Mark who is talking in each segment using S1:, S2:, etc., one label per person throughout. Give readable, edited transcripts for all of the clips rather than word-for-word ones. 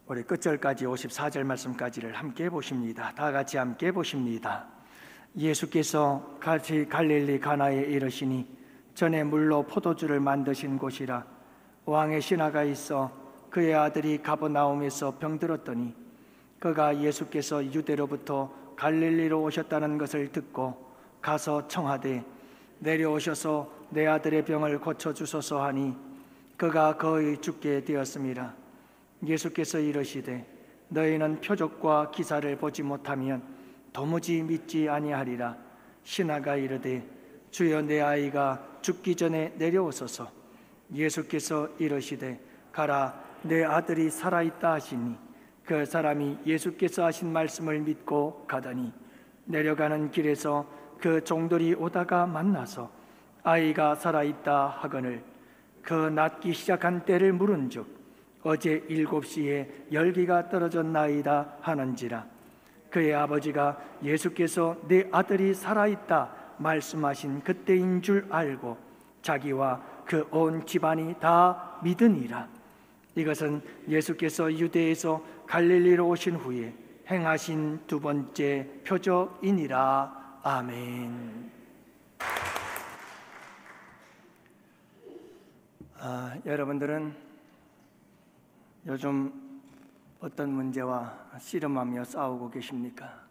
S1: 우리 끝절까지 54절 말씀까지를 함께 보십니다. 다 같이 함께 보십니다. 예수께서 같이 갈릴리 가나에 이르시니 전에 물로 포도주를 만드신 곳이라. 왕의 신하가 있어 그의 아들이 가버나움에서 병들었더니 그가 예수께서 유대로부터 갈릴리로 오셨다는 것을 듣고 가서 청하되 내려오셔서 내 아들의 병을 고쳐주소서 하니 그가 거의 죽게 되었음이라. 예수께서 이르시되 너희는 표적과 기사를 보지 못하면 도무지 믿지 아니하리라. 신하가 이르되 주여 내 아이가 죽기 전에 내려오소서. 예수께서 이르시되 가라 내 아들이 살아있다 하시니 그 사람이 예수께서 하신 말씀을 믿고 가더니 내려가는 길에서 그 종들이 오다가 만나서 아이가 살아있다 하거늘 그 낫기 시작한 때를 물은즉 어제 7시에 열기가 떨어졌나이다 하는지라. 그의 아버지가 예수께서 내 아들이 살아있다 말씀하신 그때인 줄 알고 자기와 그 온 집안이 다 믿으니라. 이것은 예수께서 유대에서 갈릴리로 오신 후에 행하신 두 번째 표적이니라. 아멘. 여러분들은 요즘 어떤 문제와 씨름하며 싸우고 계십니까?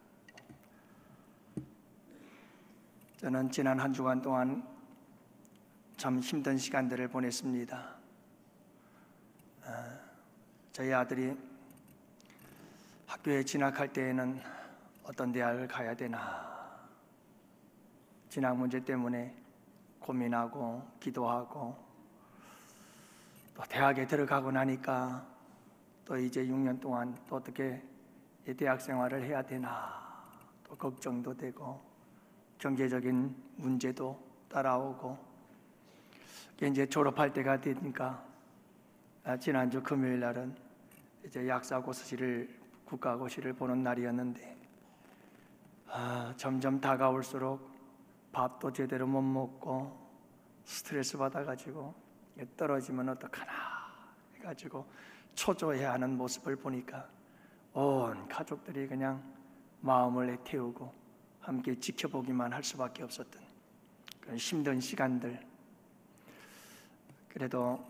S1: 저는 지난 한 주간 동안 참 힘든 시간들을 보냈습니다. 저희 아들이 학교에 진학할 때에는 어떤 대학을 가야 되나 진학 문제 때문에 고민하고 기도하고 또 대학에 들어가고 나니까 또 이제 6년 동안 또 어떻게 대학 생활을 해야 되나 또 걱정도 되고 경제적인 문제도 따라오고 이제 졸업할 때가 되니까 지난주 금요일 날은 이제 약사고시를 국가고시를 보는 날이었는데 점점 다가올수록 밥도 제대로 못 먹고 스트레스 받아가지고 떨어지면 어떡하나 해가지고 초조해하는 모습을 보니까 온 가족들이 그냥 마음을 애태우고 함께 지켜보기만 할 수밖에 없었던 그런 힘든 시간들. 그래도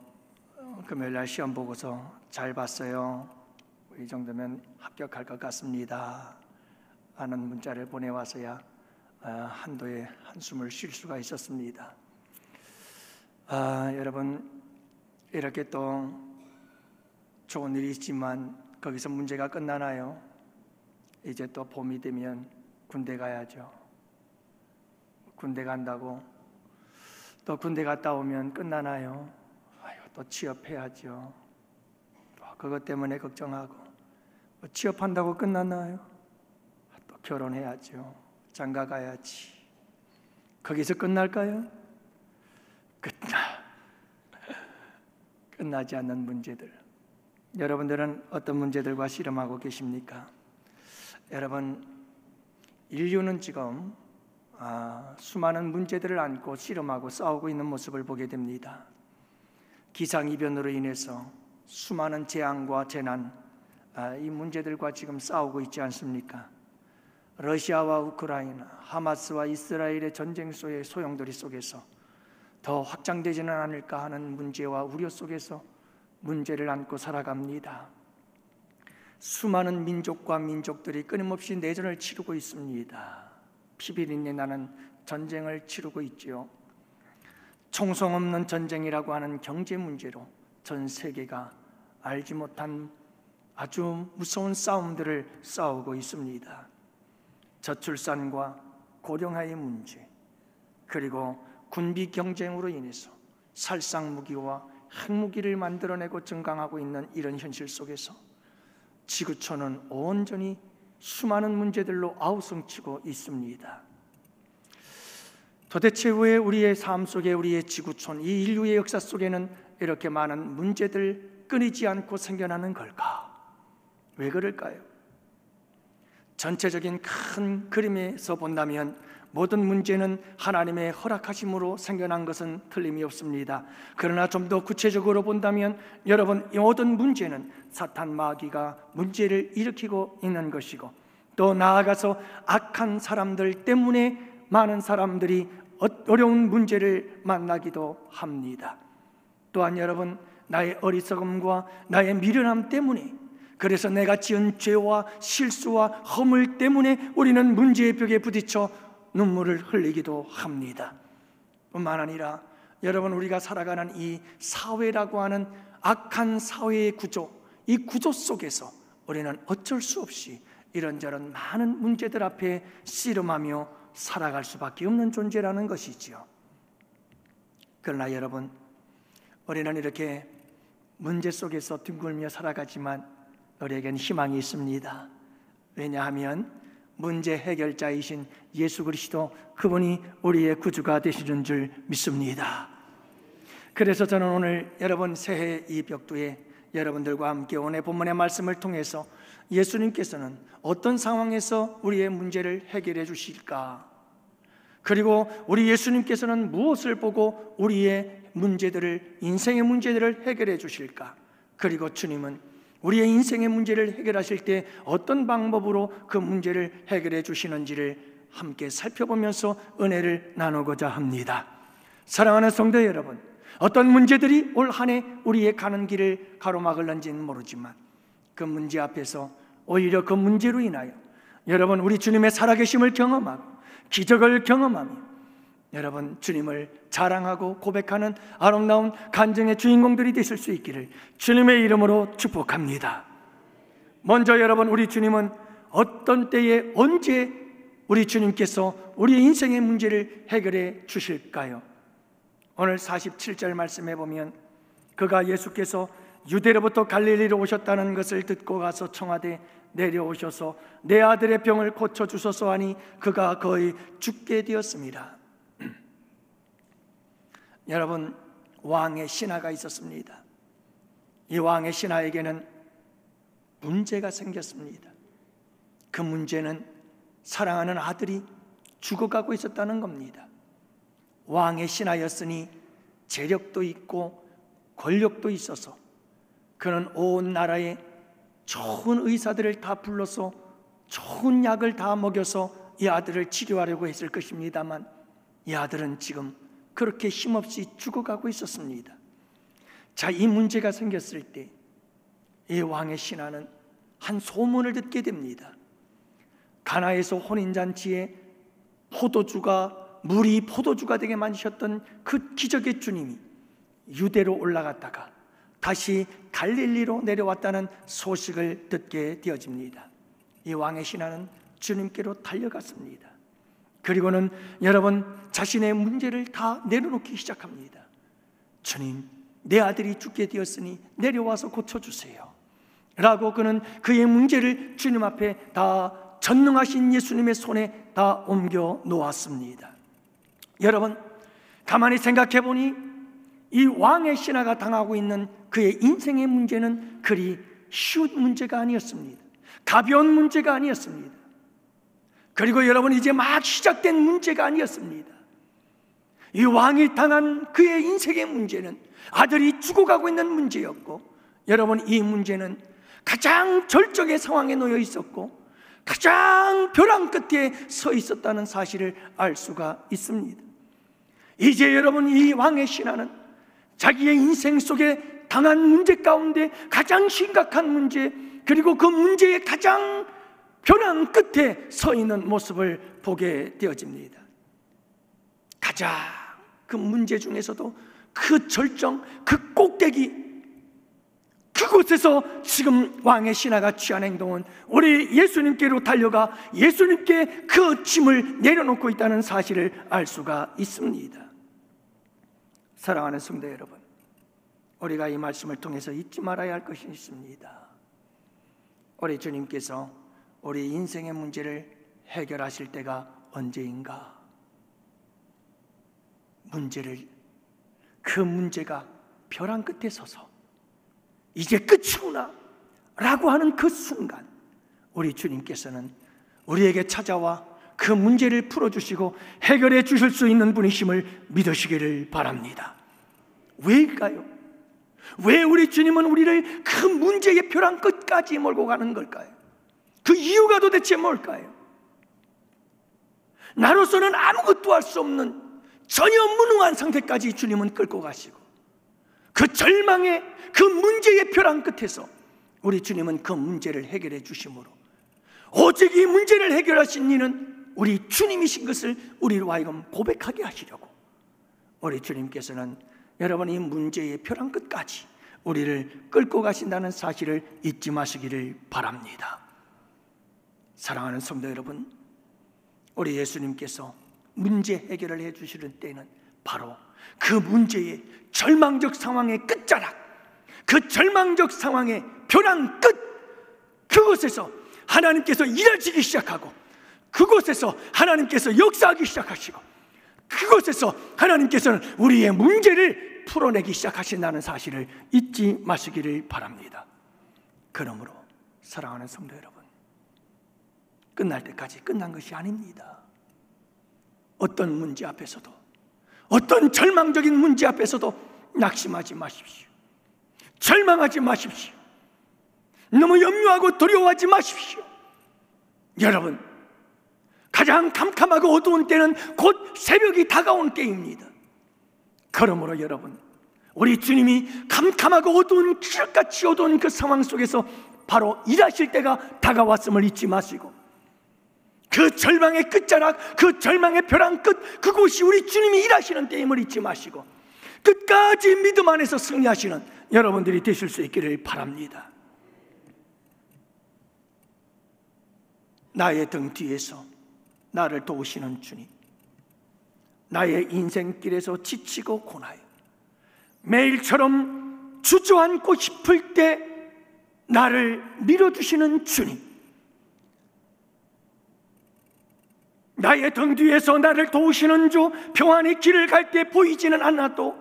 S1: 금요일날 시험 보고서 잘 봤어요. 이 정도면 합격할 것 같습니다 하는 문자를 보내와서야 한도의 한숨을 쉴 수가 있었습니다. 여러분 이렇게 또 좋은 일이 있지만 거기서 문제가 끝나나요? 이제 또 봄이 되면 군대 가야죠. 군대 간다고 또 군대 갔다 오면 끝나나요? 또 취업해야죠. 또 그것 때문에 걱정하고 취업한다고 끝나나요? 또 결혼해야죠. 장가 가야지. 거기서 끝날까요? 끝나지 않는 문제들. 여러분들은 어떤 문제들과 씨름하고 계십니까? 여러분, 인류는 지금 수많은 문제들을 안고 씨름하고 싸우고 있는 모습을 보게 됩니다. 기상이변으로 인해서 수많은 재앙과 재난, 이 문제들과 지금 싸우고 있지 않습니까? 러시아와 우크라이나, 하마스와 이스라엘의 전쟁 속의 소용돌이 속에서 더 확장되지는 않을까 하는 문제와 우려 속에서 문제를 안고 살아갑니다. 수많은 민족과 민족들이 끊임없이 내전을 치르고 있습니다. 피비린내 나는 전쟁을 치르고 있지요. 총성 없는 전쟁이라고 하는 경제 문제로 전 세계가 알지 못한 아주 무서운 싸움들을 싸우고 있습니다. 저출산과 고령화의 문제, 그리고 군비 경쟁으로 인해서 살상무기와 핵무기를 만들어내고 증강하고 있는 이런 현실 속에서 지구촌은 온전히 수많은 문제들로 아우성치고 있습니다. 도대체 왜 우리의 삶 속에, 우리의 지구촌, 이 인류의 역사 속에는 이렇게 많은 문제들 끊이지 않고 생겨나는 걸까? 왜 그럴까요? 전체적인 큰 그림에서 본다면 모든 문제는 하나님의 허락하심으로 생겨난 것은 틀림이 없습니다. 그러나 좀 더 구체적으로 본다면 여러분, 이 모든 문제는 사탄 마귀가 문제를 일으키고 있는 것이고, 또 나아가서 악한 사람들 때문에 많은 사람들이 어려운 문제를 만나기도 합니다. 또한 여러분, 나의 어리석음과 나의 미련함 때문에, 그래서 내가 지은 죄와 실수와 허물 때문에 우리는 문제의 벽에 부딪혀 눈물을 흘리기도 합니다. 뿐만 아니라 여러분, 우리가 살아가는 이 사회라고 하는 악한 사회의 구조, 이 구조 속에서 우리는 어쩔 수 없이 이런저런 많은 문제들 앞에 씨름하며 살아갈 수밖에 없는 존재라는 것이지요. 그러나 여러분, 우리는 이렇게 문제 속에서 뒹굴며 살아가지만 우리에겐 희망이 있습니다. 왜냐하면 문제 해결자이신 예수 그리스도, 그분이 우리의 구주가 되시는 줄 믿습니다. 그래서 저는 오늘 여러분 새해 이 벽두에 여러분들과 함께 오늘 본문의 말씀을 통해서 예수님께서는 어떤 상황에서 우리의 문제를 해결해 주실까, 그리고 우리 예수님께서는 무엇을 보고 우리의 문제들을, 인생의 문제들을 해결해 주실까, 그리고 주님은 우리의 인생의 문제를 해결하실 때 어떤 방법으로 그 문제를 해결해 주시는지를 함께 살펴보면서 은혜를 나누고자 합니다. 사랑하는 성도 여러분, 어떤 문제들이 올 한 해 우리의 가는 길을 가로막을는지는 모르지만 그 문제 앞에서 오히려 그 문제로 인하여 여러분, 우리 주님의 살아계심을 경험하고 기적을 경험하며 여러분, 주님을 자랑하고 고백하는 아름다운 간증의 주인공들이 되실 수 있기를 주님의 이름으로 축복합니다. 먼저 여러분, 우리 주님은 어떤 때에 언제 우리 주님께서 우리의 인생의 문제를 해결해 주실까요? 오늘 47절 말씀해 보면, 그가 예수께서 유대로부터 갈릴리로 오셨다는 것을 듣고 가서 청하되 내려오셔서 내 아들의 병을 고쳐주소서 하니 그가 거의 죽게 되었습니다. 여러분, 왕의 신하가 있었습니다. 이 왕의 신하에게는 문제가 생겼습니다. 그 문제는 사랑하는 아들이 죽어가고 있었다는 겁니다. 왕의 신하였으니 재력도 있고 권력도 있어서 그는 온 나라에 좋은 의사들을 다 불러서 좋은 약을 다 먹여서 이 아들을 치료하려고 했을 것입니다만, 이 아들은 지금 그렇게 힘없이 죽어가고 있었습니다. 자, 이 문제가 생겼을 때 이 왕의 신하는 한 소문을 듣게 됩니다. 가나에서 혼인잔치에 물이 포도주가 되게 만드셨던 그 기적의 주님이 유대로 올라갔다가 다시 갈릴리로 내려왔다는 소식을 듣게 되어집니다. 이 왕의 신하는 주님께로 달려갔습니다. 그리고는 여러분, 자신의 문제를 다 내려놓기 시작합니다. 주님, 내 아들이 죽게 되었으니 내려와서 고쳐주세요 라고 그는 그의 문제를 주님 앞에 다 전능하신 예수님의 손에 다 옮겨 놓았습니다. 여러분, 가만히 생각해 보니 이 왕의 신하가 당하고 있는 그의 인생의 문제는 그리 쉬운 문제가 아니었습니다. 가벼운 문제가 아니었습니다. 그리고 여러분, 이제 막 시작된 문제가 아니었습니다. 이 왕이 당한 그의 인생의 문제는 아들이 죽어가고 있는 문제였고, 여러분, 이 문제는 가장 절정의 상황에 놓여 있었고 가장 벼랑 끝에 서 있었다는 사실을 알 수가 있습니다. 이제 여러분, 이 왕의 신하는 자기의 인생 속에 당한 문제 가운데 가장 심각한 문제, 그리고 그 문제의 가장 벼랑 끝에 서 있는 모습을 보게 되어집니다. 가장 그 문제 중에서도 그 절정, 그 꼭대기, 그곳에서 지금 왕의 신하가 취한 행동은 우리 예수님께로 달려가 예수님께 그 짐을 내려놓고 있다는 사실을 알 수가 있습니다. 사랑하는 성도 여러분, 우리가 이 말씀을 통해서 잊지 말아야 할 것이 있습니다. 우리 주님께서 우리 인생의 문제를 해결하실 때가 언제인가? 그 문제가 벼랑 끝에 서서 이제 끝이구나 라고 하는 그 순간 우리 주님께서는 우리에게 찾아와 그 문제를 풀어주시고 해결해 주실 수 있는 분이심을 믿으시기를 바랍니다. 왜일까요? 왜 우리 주님은 우리를 그 문제의 벼랑 끝까지 몰고 가는 걸까요? 그 이유가 도대체 뭘까요? 나로서는 아무것도 할 수 없는 전혀 무능한 상태까지 주님은 끌고 가시고, 그 절망의 그 문제의 벼랑 끝에서 우리 주님은 그 문제를 해결해 주심으로, 오직 이 문제를 해결하신 이는 우리 주님이신 것을 우리로 하여금 고백하게 하시려고 우리 주님께서는 여러분 이 문제의 벼랑 끝까지 우리를 끌고 가신다는 사실을 잊지 마시기를 바랍니다. 사랑하는 성도 여러분, 우리 예수님께서 문제 해결을 해주시는 때는 바로 그 문제의 절망적 상황의 끝자락, 그 절망적 상황의 벼랑 끝, 그곳에서 하나님께서 일하시기 시작하고, 그곳에서 하나님께서 역사하기 시작하시고, 그곳에서 하나님께서는 우리의 문제를 풀어내기 시작하신다는 사실을 잊지 마시기를 바랍니다. 그러므로 사랑하는 성도 여러분, 끝날 때까지 끝난 것이 아닙니다. 어떤 문제 앞에서도, 어떤 절망적인 문제 앞에서도 낙심하지 마십시오. 절망하지 마십시오. 너무 염려하고 두려워하지 마십시오. 여러분, 가장 캄캄하고 어두운 때는 곧 새벽이 다가온 때입니다. 그러므로 여러분, 우리 주님이 캄캄하고 어두운 기적같이 어두운 그 상황 속에서 바로 일하실 때가 다가왔음을 잊지 마시고, 그 절망의 끝자락, 그 절망의 벼랑 끝, 그곳이 우리 주님이 일하시는 때임을 잊지 마시고 끝까지 믿음 안에서 승리하시는 여러분들이 되실 수 있기를 바랍니다. 나의 등 뒤에서 나를 도우시는 주님, 나의 인생길에서 지치고 고나요 매일처럼 주저앉고 싶을 때 나를 밀어주시는 주님, 나의 등 뒤에서 나를 도우시는 주, 평안히 길을 갈 때 보이지는 않아도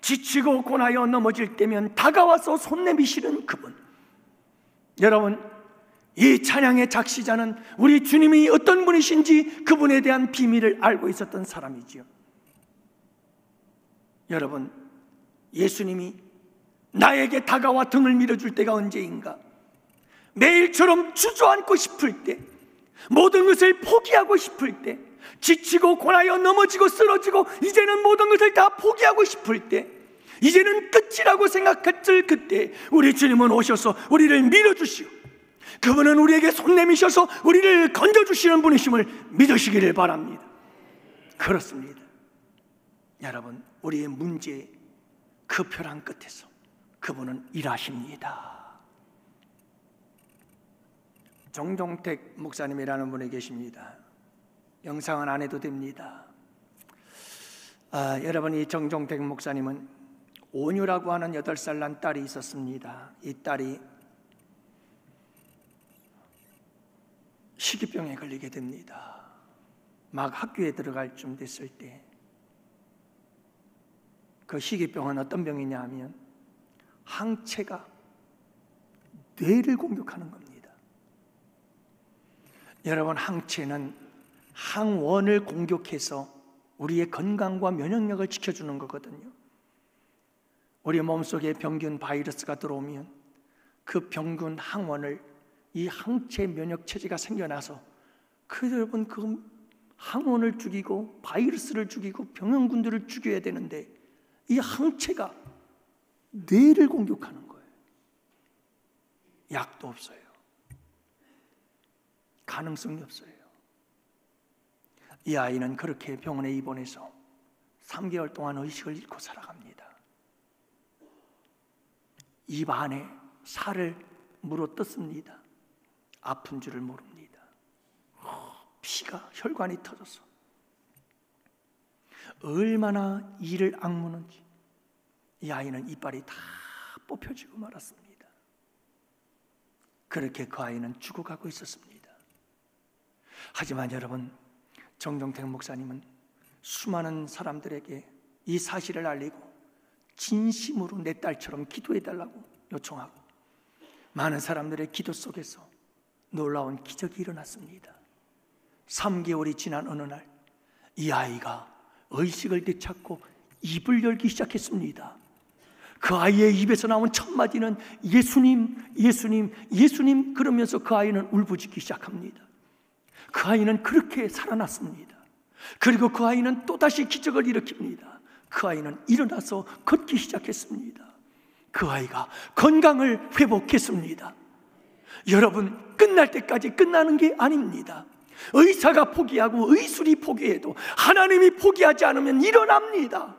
S1: 지치고 고나여 넘어질 때면 다가와서 손 내미시는 그분. 여러분, 이 찬양의 작시자는 우리 주님이 어떤 분이신지 그분에 대한 비밀을 알고 있었던 사람이지요. 여러분, 예수님이 나에게 다가와 등을 밀어줄 때가 언제인가? 매일처럼 주저앉고 싶을 때, 모든 것을 포기하고 싶을 때, 지치고 고나여 넘어지고 쓰러지고 이제는 모든 것을 다 포기하고 싶을 때, 이제는 끝이라고 생각했을 그때 우리 주님은 오셔서 우리를 밀어주시고, 그분은 우리에게 손 내미셔서 우리를 건져주시는 분이심을 믿으시기를 바랍니다. 그렇습니다. 여러분, 우리의 문제의 그 벼랑 끝에서 그분은 일하십니다. 정종택 목사님이라는 분이 계십니다. 영상은 안 해도 됩니다. 여러분, 이 정종택 목사님은 온유라고 하는 8살 난 딸이 있었습니다. 이 딸이 식이병에 걸리게 됩니다. 막 학교에 들어갈 쯤 됐을 때, 그 식이병은 어떤 병이냐 하면 항체가 뇌를 공격하는 겁니다. 여러분, 항체는 항원을 공격해서 우리의 건강과 면역력을 지켜주는 거거든요. 우리 몸속에 병균 바이러스가 들어오면 그 병균 항원을, 이 항체 면역 체제가 생겨나서 여러분 그 항원을 죽이고 바이러스를 죽이고 병원군들을 죽여야 되는데 이 항체가 뇌를 공격하는 거예요. 약도 없어요. 가능성이 없어요. 이 아이는 그렇게 병원에 입원해서 3개월 동안 의식을 잃고 살아갑니다. 입 안에 살을 물어뜯습니다. 아픈 줄을 모릅니다. 피가, 혈관이 터져서 얼마나 이를 악무는지 이 아이는 이빨이 다 뽑혀지고 말았습니다. 그렇게 그 아이는 죽어가고 있었습니다. 하지만 여러분, 정종택 목사님은 수많은 사람들에게 이 사실을 알리고 진심으로 내 딸처럼 기도해달라고 요청하고, 많은 사람들의 기도 속에서 놀라운 기적이 일어났습니다. 3개월이 지난 어느 날 이 아이가 의식을 되찾고 입을 열기 시작했습니다. 그 아이의 입에서 나온 첫 마디는 예수님, 예수님, 예수님 그러면서 그 아이는 울부짖기 시작합니다. 그 아이는 그렇게 살아났습니다. 그리고 그 아이는 또다시 기적을 일으킵니다. 그 아이는 일어나서 걷기 시작했습니다. 그 아이가 건강을 회복했습니다. 여러분, 끝날 때까지 끝나는 게 아닙니다. 의사가 포기하고 의술이 포기해도 하나님이 포기하지 않으면 일어납니다.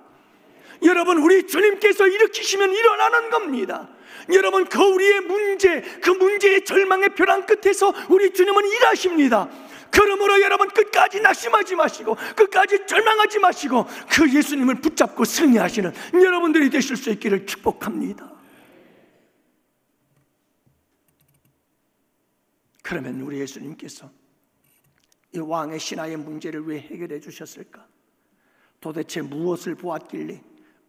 S1: 여러분, 우리 주님께서 일으키시면 일어나는 겁니다. 여러분, 그 우리의 문제, 그 문제의 절망의 벼랑 끝에서 우리 주님은 일하십니다. 그러므로 여러분, 끝까지 낙심하지 마시고 끝까지 절망하지 마시고 그 예수님을 붙잡고 승리하시는 여러분들이 되실 수 있기를 축복합니다. 그러면 우리 예수님께서 이 왕의 신하의 문제를 왜 해결해 주셨을까? 도대체 무엇을 보았길래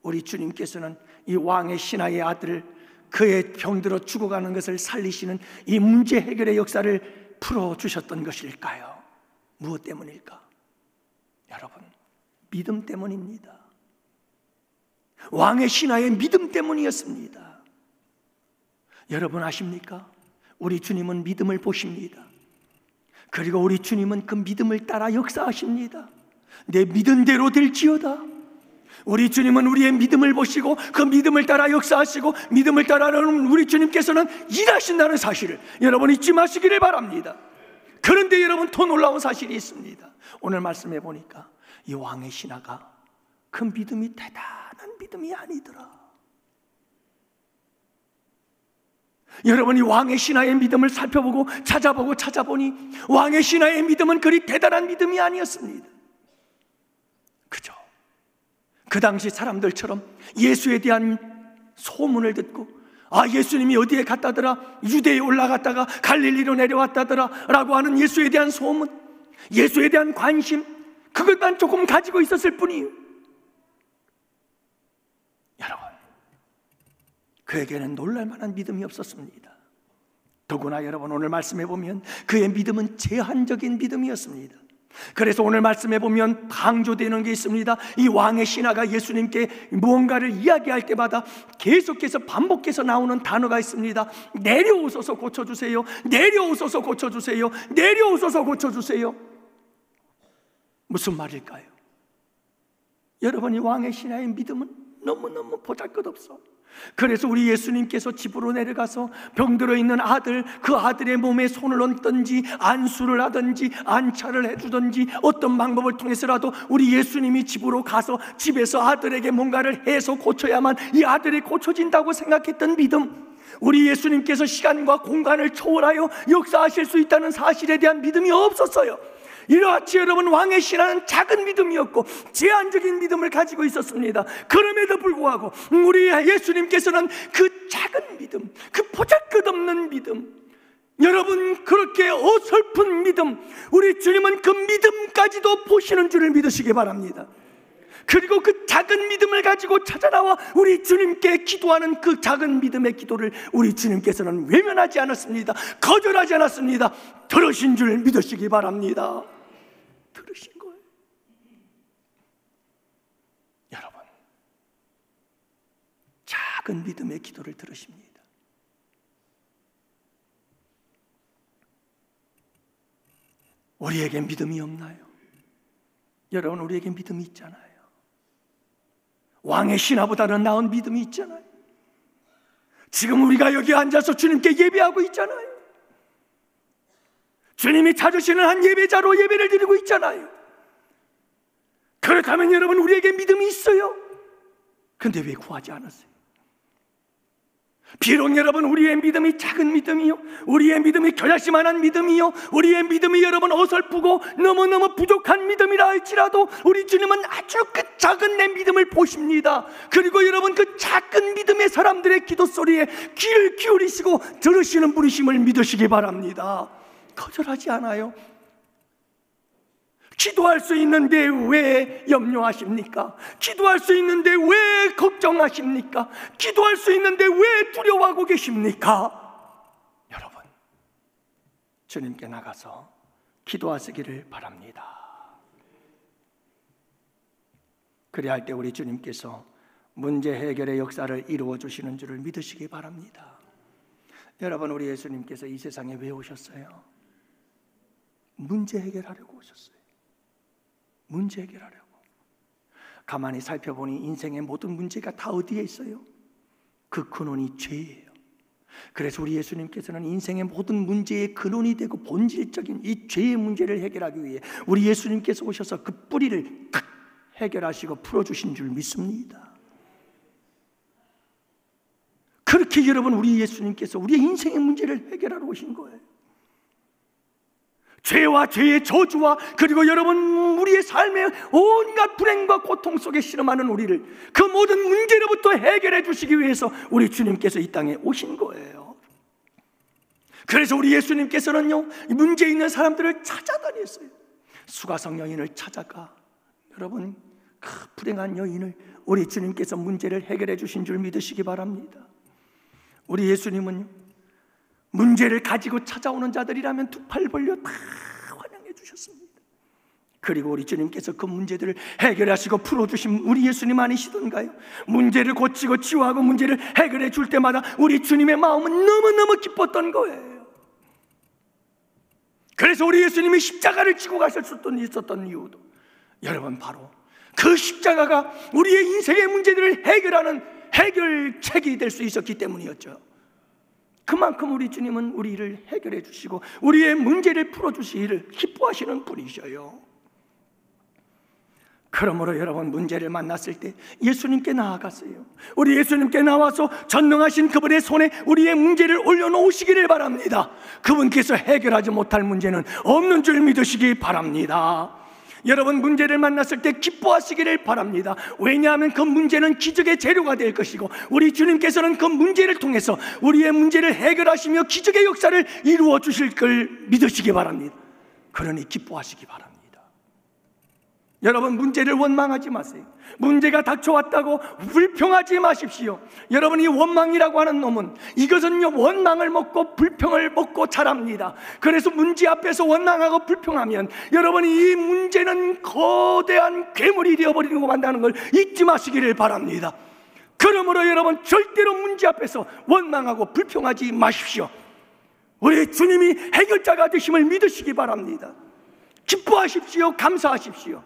S1: 우리 주님께서는 이 왕의 신하의 아들을 그의 병들어 죽어가는 것을 살리시는 이 문제 해결의 역사를 풀어주셨던 것일까요? 무엇 때문일까? 여러분, 믿음 때문입니다. 왕의 신하의 믿음 때문이었습니다. 여러분 아십니까? 우리 주님은 믿음을 보십니다. 그리고 우리 주님은 그 믿음을 따라 역사하십니다. 내 믿은 대로 될지어다. 우리 주님은 우리의 믿음을 보시고 그 믿음을 따라 역사하시고 믿음을 따라는 우리 주님께서는 일하신다는 사실을 여러분 잊지 마시기를 바랍니다. 그런데 여러분, 더 놀라운 사실이 있습니다. 오늘 말씀해 보니까 이 왕의 신하가 그 믿음이 대단한 믿음이 아니더라. 여러분, 이 왕의 신하의 믿음을 살펴보고 찾아보니 왕의 신하의 믿음은 그리 대단한 믿음이 아니었습니다. 그죠? 그 당시 사람들처럼 예수에 대한 소문을 듣고 예수님이 어디에 갔다더라, 유대에 올라갔다가 갈릴리로 내려왔다더라 라고 하는 예수에 대한 소문, 예수에 대한 관심, 그것만 조금 가지고 있었을 뿐이에요. 여러분, 그에게는 놀랄만한 믿음이 없었습니다. 더구나 여러분, 오늘 말씀해 보면 그의 믿음은 제한적인 믿음이었습니다. 그래서 오늘 말씀해 보면 강조되는 게 있습니다. 이 왕의 신하가 예수님께 무언가를 이야기할 때마다 계속해서 반복해서 나오는 단어가 있습니다. 내려오소서 고쳐주세요. 내려오소서 고쳐주세요. 내려오소서 고쳐주세요. 무슨 말일까요? 여러분, 이 왕의 신하의 믿음은 너무너무 보잘것없어. 그래서 우리 예수님께서 집으로 내려가서 병들어 있는 아들, 그 아들의 몸에 손을 얹든지 안수를 하든지 안차를 해주든지 어떤 방법을 통해서라도 우리 예수님이 집으로 가서 집에서 아들에게 뭔가를 해서 고쳐야만 이 아들이 고쳐진다고 생각했던 믿음, 우리 예수님께서 시간과 공간을 초월하여 역사하실 수 있다는 사실에 대한 믿음이 없었어요. 이같이 여러분, 왕의 신하는 작은 믿음이었고 제한적인 믿음을 가지고 있었습니다. 그럼에도 불구하고 우리 예수님께서는 그 작은 믿음, 그 보잘것없는 믿음, 여러분 그렇게 어설픈 믿음, 우리 주님은 그 믿음까지도 보시는 줄을 믿으시기 바랍니다. 그리고 그 작은 믿음을 가지고 찾아나와 우리 주님께 기도하는 그 작은 믿음의 기도를 우리 주님께서는 외면하지 않았습니다. 거절하지 않았습니다. 들으신 줄 믿으시기 바랍니다. 들으신 거예요. 여러분, 작은 믿음의 기도를 들으십니다. 우리에게 믿음이 없나요? 여러분, 우리에게 믿음이 있잖아요. 왕의 신하보다는 나은 믿음이 있잖아요. 지금 우리가 여기 앉아서 주님께 예배하고 있잖아요. 주님이 찾으시는 한 예배자로 예배를 드리고 있잖아요. 그렇다면 여러분, 우리에게 믿음이 있어요. 그런데 왜 구하지 않았어요? 비록 여러분 우리의 믿음이 작은 믿음이요, 우리의 믿음이 결심만한 믿음이요, 우리의 믿음이 여러분 어설프고 너무너무 부족한 믿음이라 할지라도 우리 주님은 아주 그 작은 내 믿음을 보십니다. 그리고 여러분 그 작은 믿음의 사람들의 기도 소리에 귀를 기울이시고 들으시는 분이심을 믿으시기 바랍니다. 거절하지 않아요. 기도할 수 있는데 왜 염려하십니까? 기도할 수 있는데 왜 걱정하십니까? 기도할 수 있는데 왜 두려워하고 계십니까? 여러분, 주님께 나가서 기도하시기를 바랍니다. 그리할 때 우리 주님께서 문제 해결의 역사를 이루어 주시는 줄을 믿으시기 바랍니다. 여러분, 우리 예수님께서 이 세상에 왜 오셨어요? 문제 해결하려고 오셨어요. 문제 해결하려고. 가만히 살펴보니 인생의 모든 문제가 다 어디에 있어요? 그 근원이 죄예요. 그래서 우리 예수님께서는 인생의 모든 문제의 근원이 되고 본질적인 이 죄의 문제를 해결하기 위해 우리 예수님께서 오셔서 그 뿌리를 탁 해결하시고 풀어주신 줄 믿습니다. 그렇게 여러분, 우리 예수님께서 우리의 인생의 문제를 해결하러 오신 거예요. 죄와 죄의 저주와 그리고 여러분 우리의 삶의 온갖 불행과 고통 속에 실험하는 우리를 그 모든 문제로부터 해결해 주시기 위해서 우리 주님께서 이 땅에 오신 거예요. 그래서 우리 예수님께서는요, 문제 있는 사람들을 찾아다녔어요. 수가성 여인을 찾아가 여러분 그 불행한 여인을 우리 주님께서 문제를 해결해 주신 줄 믿으시기 바랍니다. 우리 예수님은요, 문제를 가지고 찾아오는 자들이라면 두 팔 벌려 다 환영해 주셨습니다. 그리고 우리 주님께서 그 문제들을 해결하시고 풀어주신 우리 예수님 아니시던가요? 문제를 고치고 치유하고 문제를 해결해 줄 때마다 우리 주님의 마음은 너무너무 기뻤던 거예요. 그래서 우리 예수님이 십자가를 지고 가실 수 있었던 이유도 여러분 바로 그 십자가가 우리의 인생의 문제들을 해결하는 해결책이 될 수 있었기 때문이었죠. 그만큼 우리 주님은 우리를 해결해 주시고 우리의 문제를 풀어주시기를 기뻐하시는 분이셔요. 그러므로 여러분 문제를 만났을 때 예수님께 나아갔어요. 우리 예수님께 나와서 전능하신 그분의 손에 우리의 문제를 올려놓으시기를 바랍니다. 그분께서 해결하지 못할 문제는 없는 줄 믿으시기 바랍니다. 여러분 문제를 만났을 때 기뻐하시기를 바랍니다. 왜냐하면 그 문제는 기적의 재료가 될 것이고 우리 주님께서는 그 문제를 통해서 우리의 문제를 해결하시며 기적의 역사를 이루어 주실 걸 믿으시기 바랍니다. 그러니 기뻐하시기 바랍니다. 여러분 문제를 원망하지 마세요. 문제가 닥쳐왔다고 불평하지 마십시오. 여러분 이 원망이라고 하는 놈은 이것은요 원망을 먹고 불평을 먹고 자랍니다. 그래서 문제 앞에서 원망하고 불평하면 여러분 이 문제는 거대한 괴물이 되어버리고 만다는 걸 잊지 마시기를 바랍니다. 그러므로 여러분 절대로 문제 앞에서 원망하고 불평하지 마십시오. 우리 주님이 해결자가 되심을 믿으시기 바랍니다. 기뻐하십시오. 감사하십시오.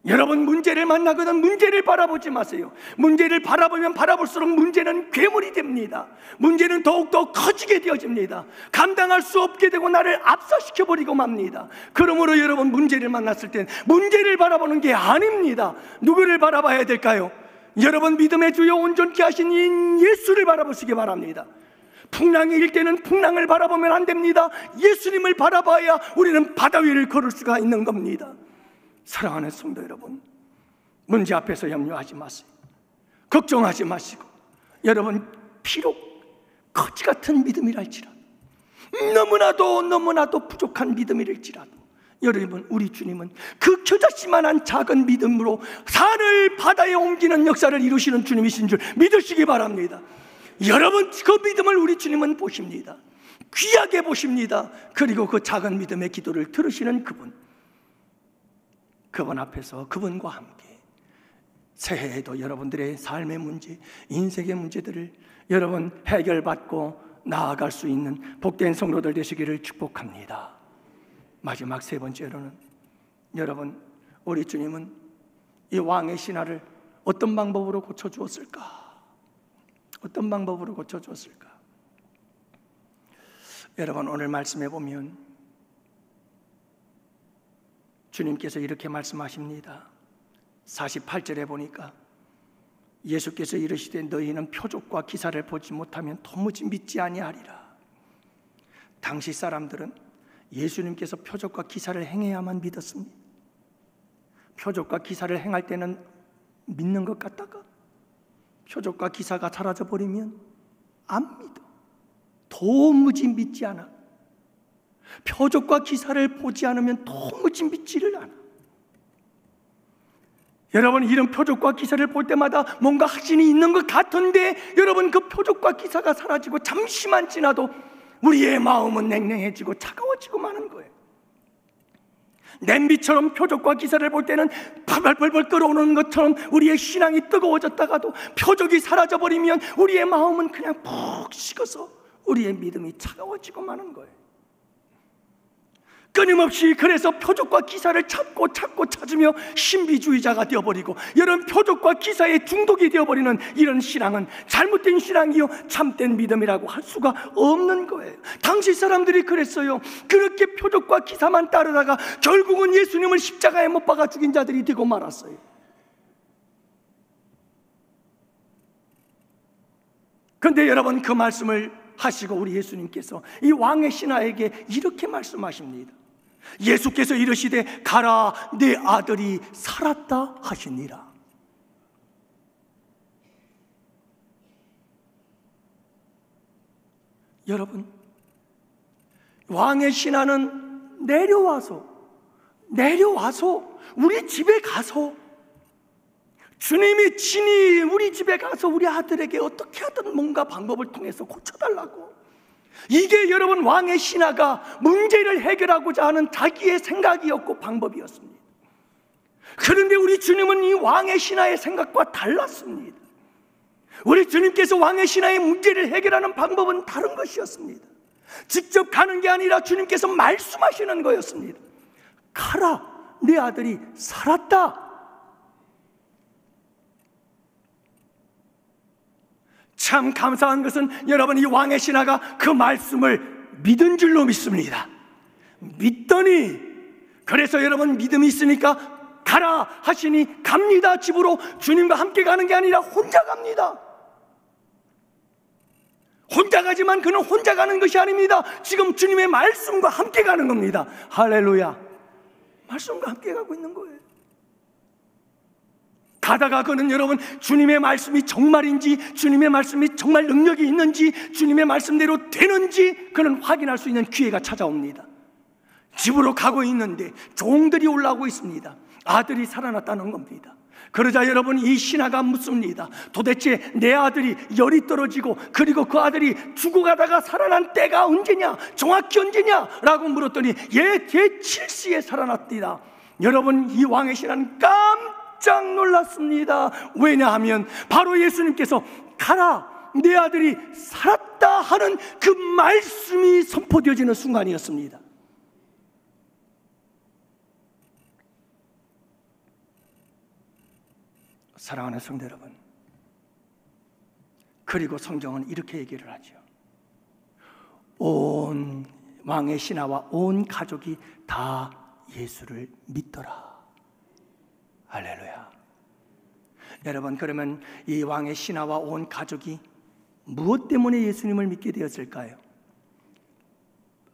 S1: 여러분 문제를 만나거든 문제를 바라보지 마세요. 문제를 바라보면 바라볼수록 문제는 괴물이 됩니다. 문제는 더욱더 커지게 되어집니다. 감당할 수 없게 되고 나를 압사시켜버리고 맙니다. 그러므로 여러분 문제를 만났을 땐 문제를 바라보는 게 아닙니다. 누구를 바라봐야 될까요? 여러분 믿음의 주여 온전케 하신 이 예수를 바라보시기 바랍니다. 풍랑이 일 때는 풍랑을 바라보면 안 됩니다. 예수님을 바라봐야 우리는 바다 위를 걸을 수가 있는 겁니다. 사랑하는 성도 여러분, 문제 앞에서 염려하지 마세요. 걱정하지 마시고 여러분 비록 거지 같은 믿음이랄지라도 너무나도 부족한 믿음이랄지라도 여러분 우리 주님은 그 겨자씨만한 작은 믿음으로 산을 바다에 옮기는 역사를 이루시는 주님이신 줄 믿으시기 바랍니다. 여러분 그 믿음을 우리 주님은 보십니다. 귀하게 보십니다. 그리고 그 작은 믿음의 기도를 들으시는 그분 앞에서 그분과 함께 새해에도 여러분들의 삶의 문제, 인생의 문제들을 여러분 해결받고 나아갈 수 있는 복된 성도들 되시기를 축복합니다. 마지막 세 번째로는 여러분 우리 주님은 이 왕의 신하를 어떤 방법으로 고쳐주었을까? 어떤 방법으로 고쳐주었을까? 여러분 오늘 말씀해 보면 주님께서 이렇게 말씀하십니다. 48절에 보니까 예수께서 이르시되 너희는 표적과 기사를 보지 못하면 도무지 믿지 아니하리라. 당시 사람들은 예수님께서 표적과 기사를 행해야만 믿었습니다. 표적과 기사를 행할 때는 믿는 것 같다가 표적과 기사가 사라져버리면 안 믿어. 도무지 믿지 않아. 표적과 기사를 보지 않으면 도무지 믿지를 않아. 여러분 이런 표적과 기사를 볼 때마다 뭔가 확신이 있는 것 같은데 여러분 그 표적과 기사가 사라지고 잠시만 지나도 우리의 마음은 냉랭해지고 차가워지고 마는 거예요. 냄비처럼 표적과 기사를 볼 때는 팔팔팔 끓어오는 것처럼 우리의 신앙이 뜨거워졌다가도 표적이 사라져버리면 우리의 마음은 그냥 푹 식어서 우리의 믿음이 차가워지고 마는 거예요. 끊임없이 그래서 표적과 기사를 찾고 찾으며 신비주의자가 되어버리고, 이런 표적과 기사에 중독이 되어버리는 이런 신앙은 잘못된 신앙이요 참된 믿음이라고 할 수가 없는 거예요. 당시 사람들이 그랬어요. 그렇게 표적과 기사만 따르다가 결국은 예수님을 십자가에 못 박아 죽인 자들이 되고 말았어요. 그런데 여러분, 그 말씀을 하시고 우리 예수님께서 이 왕의 신하에게 이렇게 말씀하십니다. 예수께서 이르시되 가라, 내 아들이 살았다 하시니라. 여러분, 왕의 신하는 내려와서 우리 집에 가서, 주님이 친히 우리 집에 가서 우리 아들에게 어떻게 하든 뭔가 방법을 통해서 고쳐달라고, 이게 여러분 왕의 신하가 문제를 해결하고자 하는 자기의 생각이었고 방법이었습니다. 그런데 우리 주님은 이 왕의 신하의 생각과 달랐습니다. 우리 주님께서 왕의 신하의 문제를 해결하는 방법은 다른 것이었습니다. 직접 가는 게 아니라 주님께서 말씀하시는 거였습니다. 가라, 내 아들이 살았다. 참 감사한 것은 여러분, 이 왕의 신하가 그 말씀을 믿은 줄로 믿습니다. 믿더니, 그래서 여러분 믿음이 있으니까 가라 하시니 갑니다. 집으로 주님과 함께 가는 게 아니라 혼자 갑니다. 혼자 가지만 그는 혼자 가는 것이 아닙니다. 지금 주님의 말씀과 함께 가는 겁니다. 할렐루야. 말씀과 함께 가고 있는 거예요. 가다가 그는 여러분 주님의 말씀이 정말인지, 주님의 말씀이 정말 능력이 있는지, 주님의 말씀대로 되는지 그는 확인할 수 있는 기회가 찾아옵니다. 집으로 가고 있는데 종들이 올라오고 있습니다. 아들이 살아났다는 겁니다. 그러자 여러분, 이 신하가 묻습니다. 도대체 내 아들이 열이 떨어지고 그리고 그 아들이 죽어가다가 살아난 때가 언제냐, 정확히 언제냐 라고 물었더니 제7시에 살아났디다. 여러분, 이 왕의 신하는 깜짝 놀랐습니다. 왜냐하면 바로 예수님께서 가라, 내 아들이 살았다 하는 그 말씀이 선포되어지는 순간이었습니다. 사랑하는 성도 여러분, 그리고 성경은 이렇게 얘기를 하죠. 온 왕의 신하와 온 가족이 다 예수를 믿더라. 할렐루야. 여러분, 그러면 이 왕의 신하와 온 가족이 무엇 때문에 예수님을 믿게 되었을까요?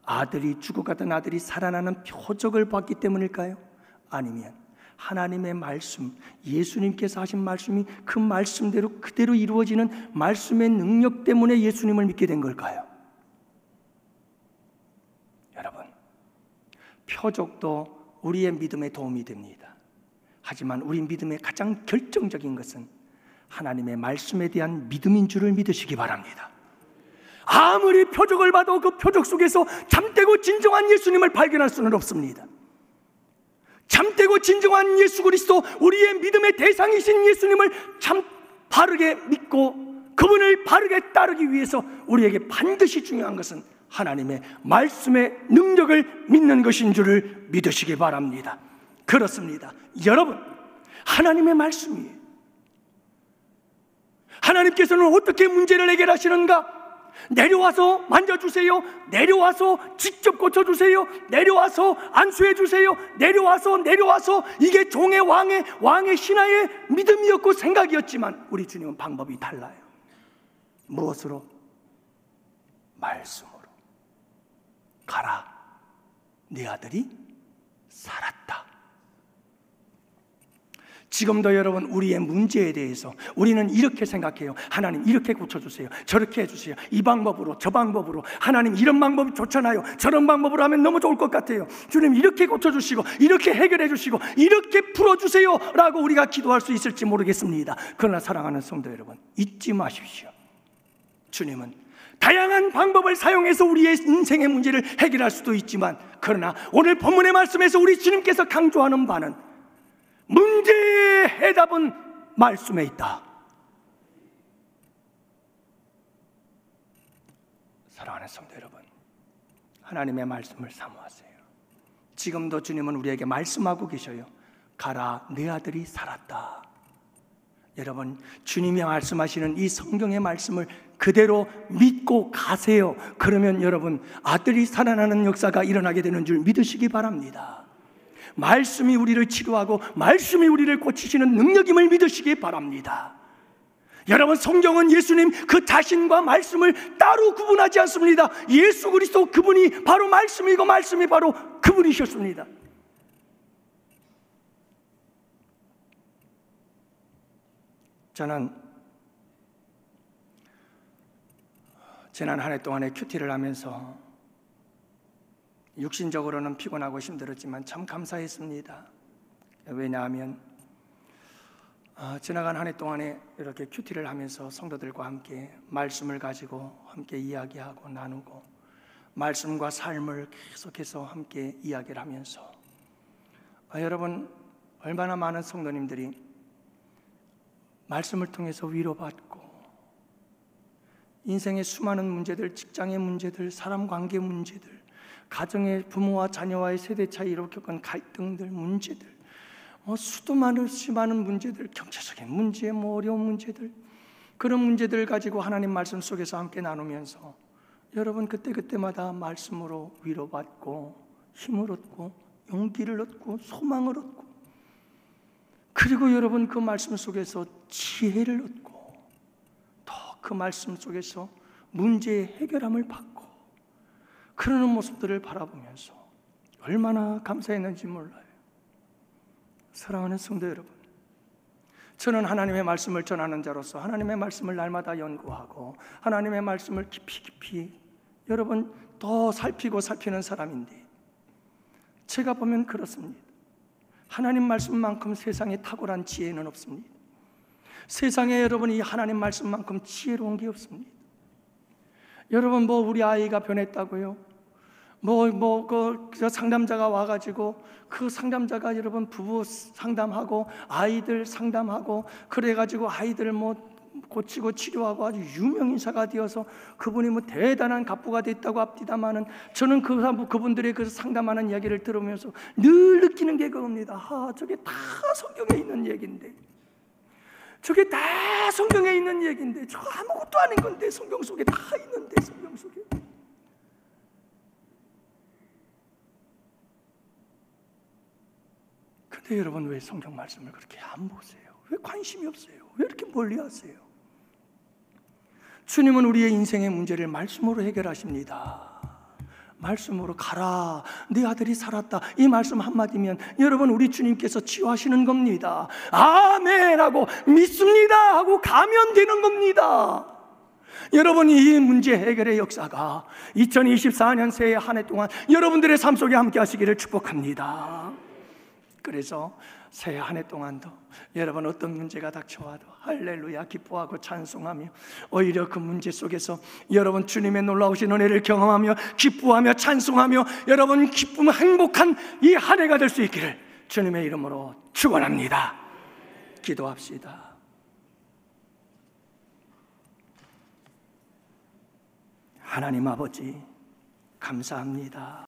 S1: 아들이 죽어가던 아들이 살아나는 표적을 봤기 때문일까요? 아니면 하나님의 말씀, 예수님께서 하신 말씀이 그 말씀대로 그대로 이루어지는 말씀의 능력 때문에 예수님을 믿게 된 걸까요? 여러분, 표적도 우리의 믿음에 도움이 됩니다. 하지만 우리 믿음의 가장 결정적인 것은 하나님의 말씀에 대한 믿음인 줄을 믿으시기 바랍니다. 아무리 표적을 봐도 그 표적 속에서 참되고 진정한 예수님을 발견할 수는 없습니다. 참되고 진정한 예수 그리스도, 우리의 믿음의 대상이신 예수님을 참 바르게 믿고 그분을 바르게 따르기 위해서 우리에게 반드시 중요한 것은 하나님의 말씀의 능력을 믿는 것인 줄을 믿으시기 바랍니다. 그렇습니다. 여러분, 하나님의 말씀이에요. 하나님께서는 어떻게 문제를 해결하시는가? 내려와서 만져주세요. 내려와서 직접 고쳐주세요. 내려와서 안수해주세요. 내려와서 이게 종의 왕의 신하의 믿음이었고 생각이었지만 우리 주님은 방법이 달라요. 무엇으로? 말씀으로. 가라, 네 아들이 살았다. 지금도 여러분, 우리의 문제에 대해서 우리는 이렇게 생각해요. 하나님 이렇게 고쳐주세요. 저렇게 해주세요. 이 방법으로 저 방법으로. 하나님 이런 방법이 좋잖아요. 저런 방법으로 하면 너무 좋을 것 같아요. 주님 이렇게 고쳐주시고 이렇게 해결해 주시고 이렇게 풀어주세요 라고 우리가 기도할 수 있을지 모르겠습니다. 그러나 사랑하는 성도 여러분, 잊지 마십시오. 주님은 다양한 방법을 사용해서 우리의 인생의 문제를 해결할 수도 있지만, 그러나 오늘 본문의 말씀에서 우리 주님께서 강조하는 바는 문제의 해답은 말씀에 있다. 사랑하는 성도 여러분, 하나님의 말씀을 사모하세요. 지금도 주님은 우리에게 말씀하고 계셔요. 가라, 내 아들이 살았다. 여러분, 주님이 말씀하시는 이 성경의 말씀을 그대로 믿고 가세요. 그러면 여러분, 아들이 살아나는 역사가 일어나게 되는 줄 믿으시기 바랍니다. 말씀이 우리를 치료하고 말씀이 우리를 고치시는 능력임을 믿으시기 바랍니다. 여러분, 성경은 예수님 그 자신과 말씀을 따로 구분하지 않습니다. 예수 그리스도 그분이 바로 말씀이고 말씀이 바로 그분이셨습니다. 저는 지난 한 해 동안에 큐티를 하면서 육신적으로는 피곤하고 힘들었지만 참 감사했습니다. 왜냐하면 지나간 한 해 동안에 이렇게 큐티를 하면서 성도들과 함께 말씀을 가지고 함께 이야기하고 나누고 말씀과 삶을 계속해서 함께 이야기를 하면서 여러분, 얼마나 많은 성도님들이 말씀을 통해서 위로받고 인생의 수많은 문제들, 직장의 문제들, 사람 관계 문제들, 가정의 부모와 자녀와의 세대 차이로 겪은 갈등들, 문제들, 수도 많은 문제들, 경제적인 문제, 어려운 문제들, 그런 문제들을 가지고 하나님 말씀 속에서 함께 나누면서 여러분, 그때마다 말씀으로 위로받고 힘을 얻고 용기를 얻고 소망을 얻고, 그리고 여러분 그 말씀 속에서 지혜를 얻고 더 그 말씀 속에서 문제의 해결함을 받고 그러는 모습들을 바라보면서 얼마나 감사했는지 몰라요. 사랑하는 성도 여러분, 저는 하나님의 말씀을 전하는 자로서 하나님의 말씀을 날마다 연구하고 하나님의 말씀을 깊이 여러분 더 살피는 사람인데, 제가 보면 그렇습니다. 하나님 말씀만큼 세상에 탁월한 지혜는 없습니다. 세상에 여러분 이 하나님 말씀만큼 지혜로운 게 없습니다. 여러분, 우리 아이가 변했다고요? 그 상담자가 와가지고 그 상담자가 여러분 부부 상담하고 아이들 상담하고 그래가지고 아이들 고치고 치료하고 아주 유명인사가 되어서 그분이 대단한 갑부가 됐다고 합디다마는, 저는 그분들의 그 상담하는 이야기를 들으면서 늘 느끼는 게 그겁니다. 저게 다 성경에 있는 얘기인데, 저게 다 성경에 있는 얘기인데, 저 아무것도 아닌 건데 성경 속에 다 있는데, 성경 속에. 근데 여러분, 왜 성경 말씀을 그렇게 안 보세요? 왜 관심이 없어요? 왜 이렇게 멀리 하세요? 주님은 우리의 인생의 문제를 말씀으로 해결하십니다. 말씀으로 가라, 네 아들이 살았다. 이 말씀 한마디면 여러분, 우리 주님께서 치유하시는 겁니다. 아멘 하고 믿습니다 하고 가면 되는 겁니다. 여러분, 이 문제 해결의 역사가 2024년 새해 한 해 동안 여러분들의 삶 속에 함께 하시기를 축복합니다. 그래서 새해 한 해 동안도 여러분 어떤 문제가 닥쳐와도 할렐루야 기뻐하고 찬송하며, 오히려 그 문제 속에서 여러분 주님의 놀라우신 은혜를 경험하며 기뻐하며 찬송하며 여러분 기쁨 행복한 이 한 해가 될 수 있기를 주님의 이름으로 축원합니다. 기도합시다. 하나님 아버지, 감사합니다.